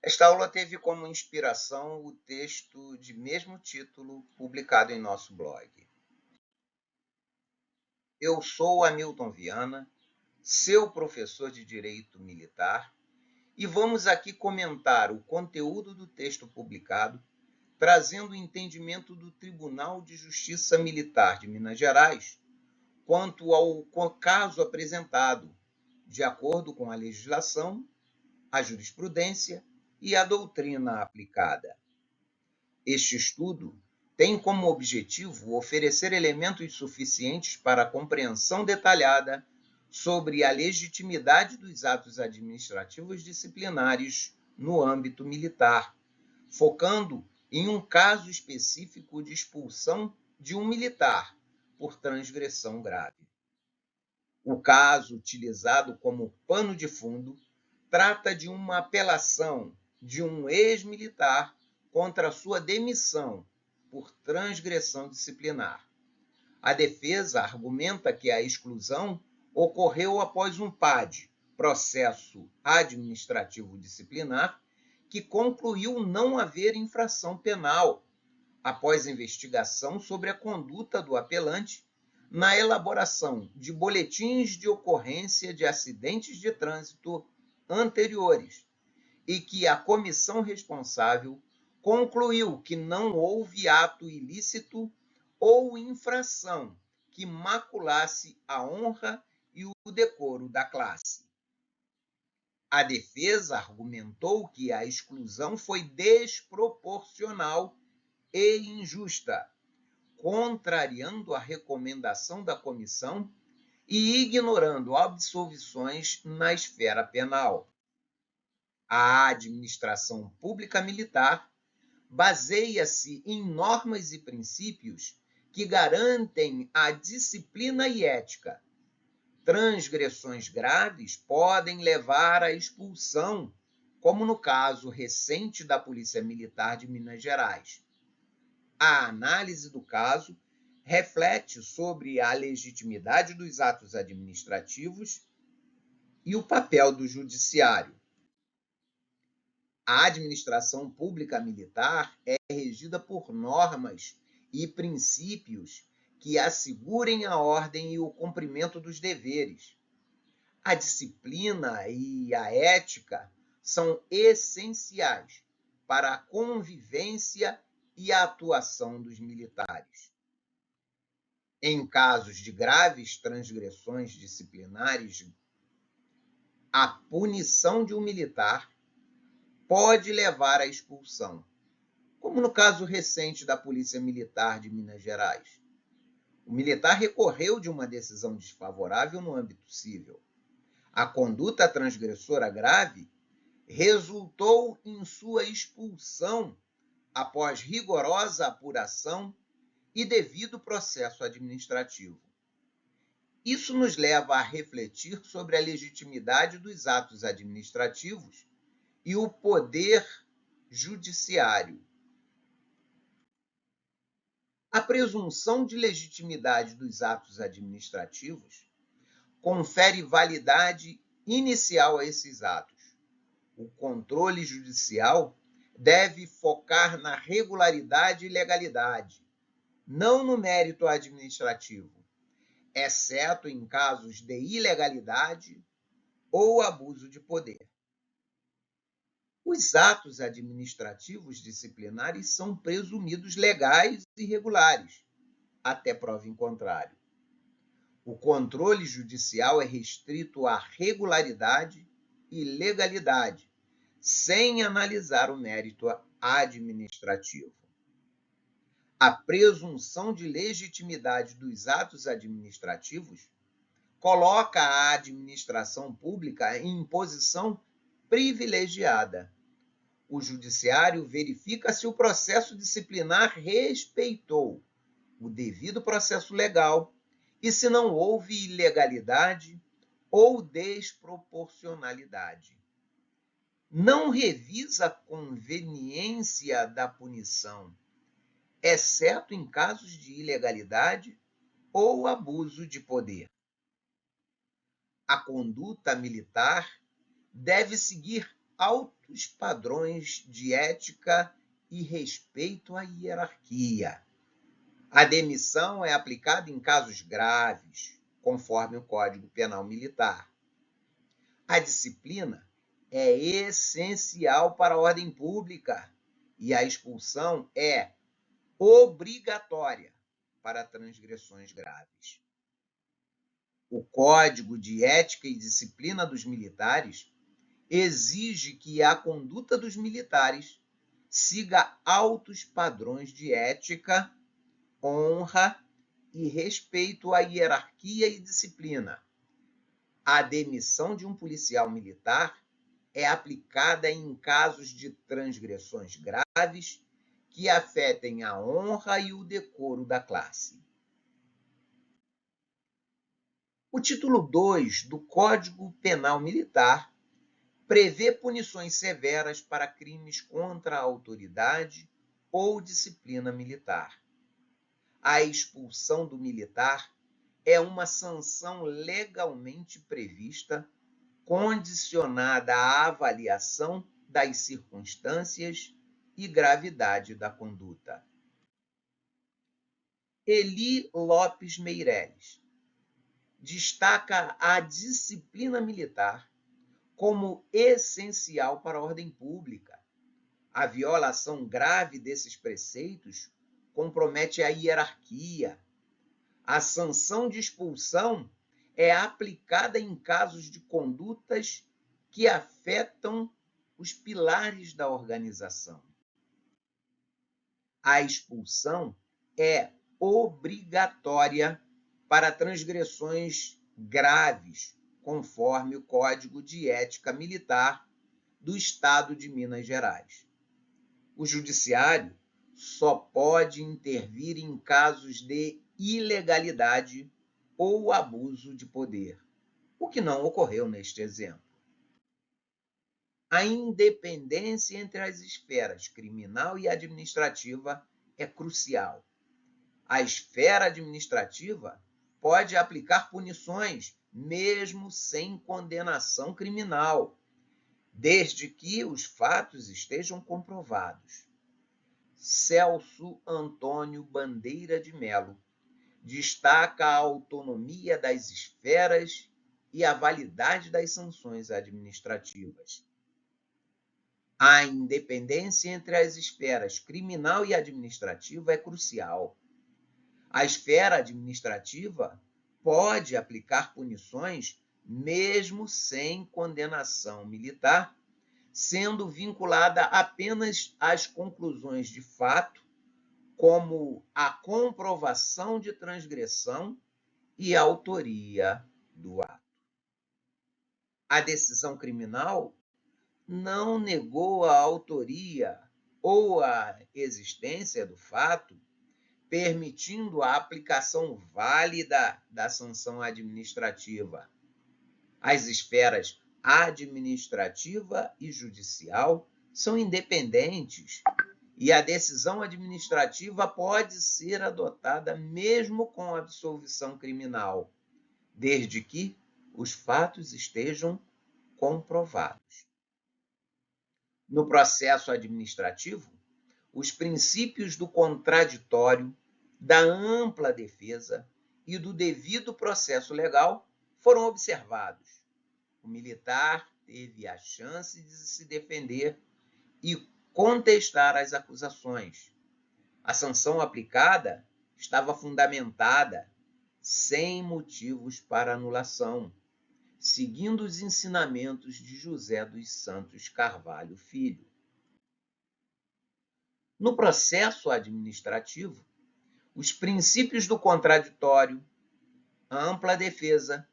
Esta aula teve como inspiração o texto de mesmo título publicado em nosso blog. Eu sou Hamilton Viana, seu professor de Direito Militar, e vamos aqui comentar o conteúdo do texto publicado, trazendo o entendimento do Tribunal de Justiça Militar de Minas Gerais quanto ao caso apresentado, de acordo com a legislação, a jurisprudência e a doutrina aplicada. Este estudo tem como objetivo oferecer elementos suficientes para a compreensão detalhada sobre a legitimidade dos atos administrativos disciplinares no âmbito militar, focando em um caso específico de expulsão de um militar por transgressão grave. O caso utilizado como pano de fundo trata de uma apelação de um ex-militar contra sua demissão por transgressão disciplinar. A defesa argumenta que a exclusão ocorreu após um PAD, processo administrativo disciplinar, que concluiu não haver infração penal, após investigação sobre a conduta do apelante na elaboração de boletins de ocorrência de acidentes de trânsito anteriores, e que a comissão responsável concluiu que não houve ato ilícito ou infração que maculasse a honra e o decoro da classe. A defesa argumentou que a exclusão foi desproporcional e injusta, contrariando a recomendação da comissão e ignorando absolvições na esfera penal. A administração pública militar baseia-se em normas e princípios que garantem a disciplina e ética. Transgressões graves podem levar à expulsão, como no caso recente da Polícia Militar de Minas Gerais. A análise do caso reflete sobre a legitimidade dos atos administrativos e o papel do judiciário. A administração pública militar é regida por normas e princípios que assegurem a ordem e o cumprimento dos deveres. A disciplina e a ética são essenciais para a convivência e a atuação dos militares. Em casos de graves transgressões disciplinares, a punição de um militar pode levar à expulsão, como no caso recente da Polícia Militar de Minas Gerais. O militar recorreu de uma decisão desfavorável no âmbito civil. A conduta transgressora grave resultou em sua expulsão após rigorosa apuração e devido processo administrativo. Isso nos leva a refletir sobre a legitimidade dos atos administrativos e o poder judiciário. A presunção de legitimidade dos atos administrativos confere validade inicial a esses atos. O controle judicial deve focar na regularidade e legalidade, não no mérito administrativo, exceto em casos de ilegalidade ou abuso de poder. Os atos administrativos disciplinares são presumidos legais e regulares, até prova em contrário. O controle judicial é restrito à regularidade e legalidade, sem analisar o mérito administrativo. A presunção de legitimidade dos atos administrativos coloca a administração pública em posição privilegiada. O judiciário verifica se o processo disciplinar respeitou o devido processo legal e se não houve ilegalidade ou desproporcionalidade. Não revisa a conveniência da punição, exceto em casos de ilegalidade ou abuso de poder. A conduta militar deve seguir altos padrões de ética e respeito à hierarquia. A demissão é aplicada em casos graves, conforme o Código Penal Militar. A disciplina é essencial para a ordem pública e a expulsão é obrigatória para transgressões graves. O Código de Ética e Disciplina dos Militares exige que a conduta dos militares siga altos padrões de ética, honra e respeito à hierarquia e disciplina. A demissão de um policial militar é aplicada em casos de transgressões graves que afetem a honra e o decoro da classe. O título 2 do Código Penal Militar prevê punições severas para crimes contra a autoridade ou disciplina militar. A expulsão do militar é uma sanção legalmente prevista, condicionada à avaliação das circunstâncias e gravidade da conduta. Eli Lopes Meireles destaca a disciplina militar como essencial para a ordem pública. A violação grave desses preceitos compromete a hierarquia. A sanção de expulsão é aplicada em casos de condutas que afetam os pilares da organização. A expulsão é obrigatória para transgressões graves, conforme o Código de Ética Militar do Estado de Minas Gerais. O Judiciário só pode intervir em casos de ilegalidade ou abuso de poder, o que não ocorreu neste exemplo. A independência entre as esferas criminal e administrativa é crucial. A esfera administrativa pode aplicar punições mesmo sem condenação criminal, desde que os fatos estejam comprovados. Celso Antônio Bandeira de Melo destaca a autonomia das esferas e a validade das sanções administrativas. A independência entre as esferas criminal e administrativa é crucial. A esfera administrativa pode aplicar punições mesmo sem condenação militar, sendo vinculada apenas às conclusões de fato, como a comprovação de transgressão e a autoria do ato. A decisão criminal não negou a autoria ou a existência do fato, permitindo a aplicação válida da sanção administrativa. As esferas administrativa e judicial são independentes e a decisão administrativa pode ser adotada mesmo com absolvição criminal, desde que os fatos estejam comprovados. No processo administrativo, os princípios do contraditório, da ampla defesa e do devido processo legal foram observados. O militar teve a chance de se defender e contestar as acusações. A sanção aplicada estava fundamentada, sem motivos para anulação, seguindo os ensinamentos de José dos Santos Carvalho Filho. No processo administrativo, os princípios do contraditório, ampla defesa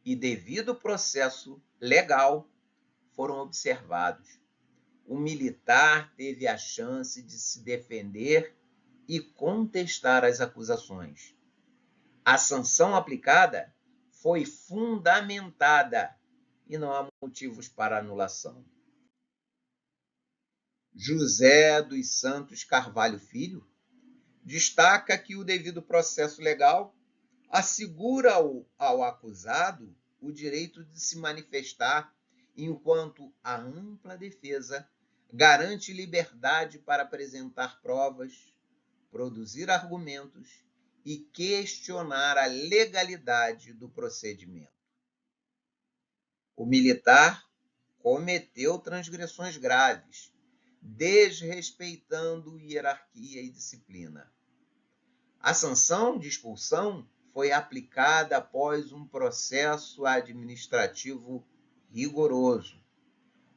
e devido processo legal foram observados. O militar teve a chance de se defender e contestar as acusações. A sanção aplicada foi fundamentada e não há motivos para anulação. José dos Santos Carvalho Filho destaca que o devido processo legal assegura ao acusado o direito de se manifestar enquanto a ampla defesa garante liberdade para apresentar provas, produzir argumentos e questionar a legalidade do procedimento. O militar cometeu transgressões graves, desrespeitando hierarquia e disciplina. A sanção de expulsão foi aplicada após um processo administrativo rigoroso.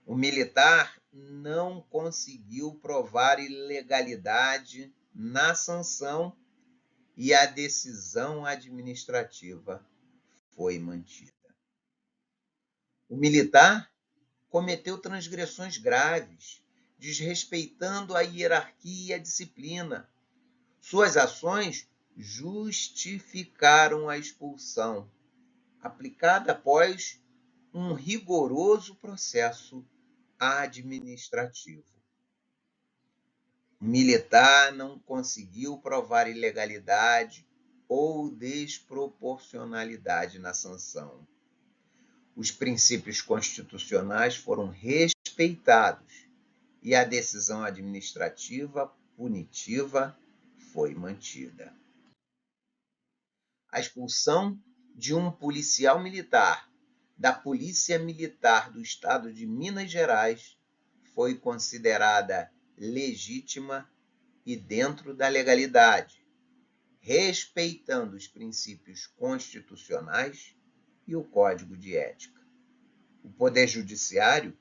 O militar não conseguiu provar ilegalidade na sanção e a decisão administrativa foi mantida. O militar cometeu transgressões graves, desrespeitando a hierarquia e a disciplina. Suas ações justificaram a expulsão, aplicada após um rigoroso processo administrativo. O militar não conseguiu provar ilegalidade ou desproporcionalidade na sanção. Os princípios constitucionais foram respeitados e a decisão administrativa punitiva foi mantida. A expulsão de um policial militar da Polícia Militar do Estado de Minas Gerais foi considerada legítima e dentro da legalidade, respeitando os princípios constitucionais e o Código de Ética. O Poder Judiciário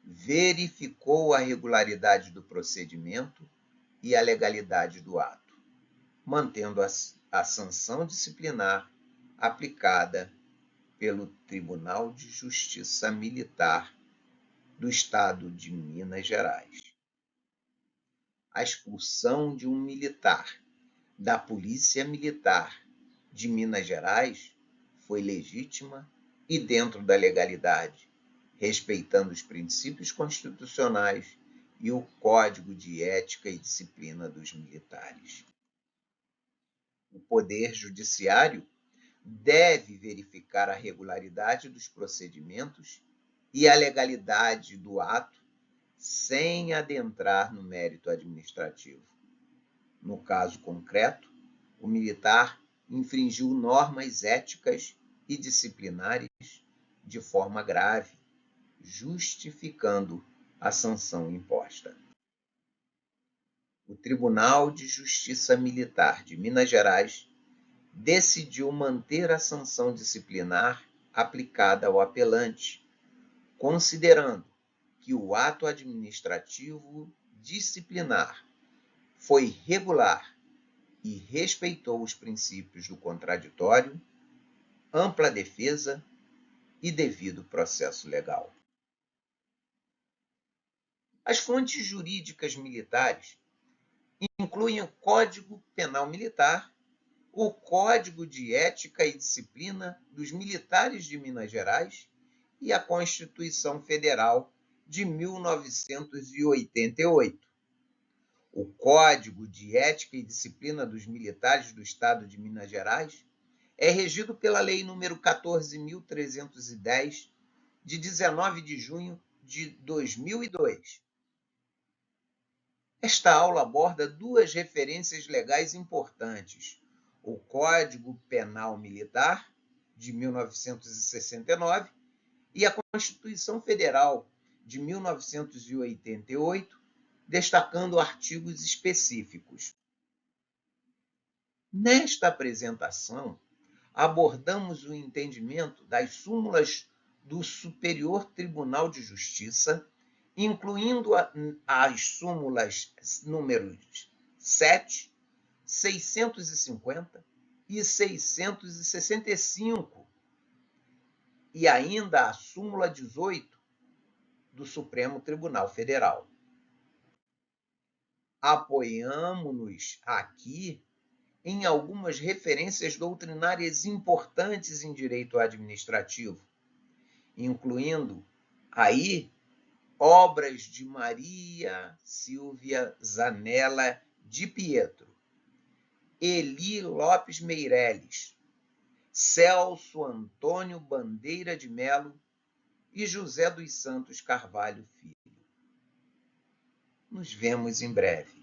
verificou a regularidade do procedimento e a legalidade do ato, mantendo a sanção disciplinar aplicada pelo Tribunal de Justiça Militar do Estado de Minas Gerais. A expulsão de um militar da Polícia Militar de Minas Gerais foi legítima e dentro da legalidade, respeitando os princípios constitucionais e o Código de Ética e Disciplina dos Militares. O Poder Judiciário deve verificar a regularidade dos procedimentos e a legalidade do ato sem adentrar no mérito administrativo. No caso concreto, o militar infringiu normas éticas e disciplinares de forma grave, justificando a sanção imposta. O Tribunal de Justiça Militar de Minas Gerais decidiu manter a sanção disciplinar aplicada ao apelante, considerando que o ato administrativo disciplinar foi regular e respeitou os princípios do contraditório, ampla defesa e devido processo legal. As fontes jurídicas militares incluem o Código Penal Militar, o Código de Ética e Disciplina dos Militares de Minas Gerais e a Constituição Federal de 1988. O Código de Ética e Disciplina dos Militares do Estado de Minas Gerais é regido pela Lei nº 14.310, de 19 de junho de 2002. Esta aula aborda duas referências legais importantes: o Código Penal Militar, de 1969, e a Constituição Federal, de 1988, destacando artigos específicos. Nesta apresentação, abordamos o entendimento das súmulas do Superior Tribunal de Justiça, incluindo as súmulas números 7, 650 e 665, e ainda a súmula 18 do Supremo Tribunal Federal. Apoiamo-nos aqui em algumas referências doutrinárias importantes em direito administrativo, incluindo aí obras de Maria Silvia Zanella de Pietro, Eli Lopes Meireles, Celso Antônio Bandeira de Melo e José dos Santos Carvalho Filho. Nos vemos em breve.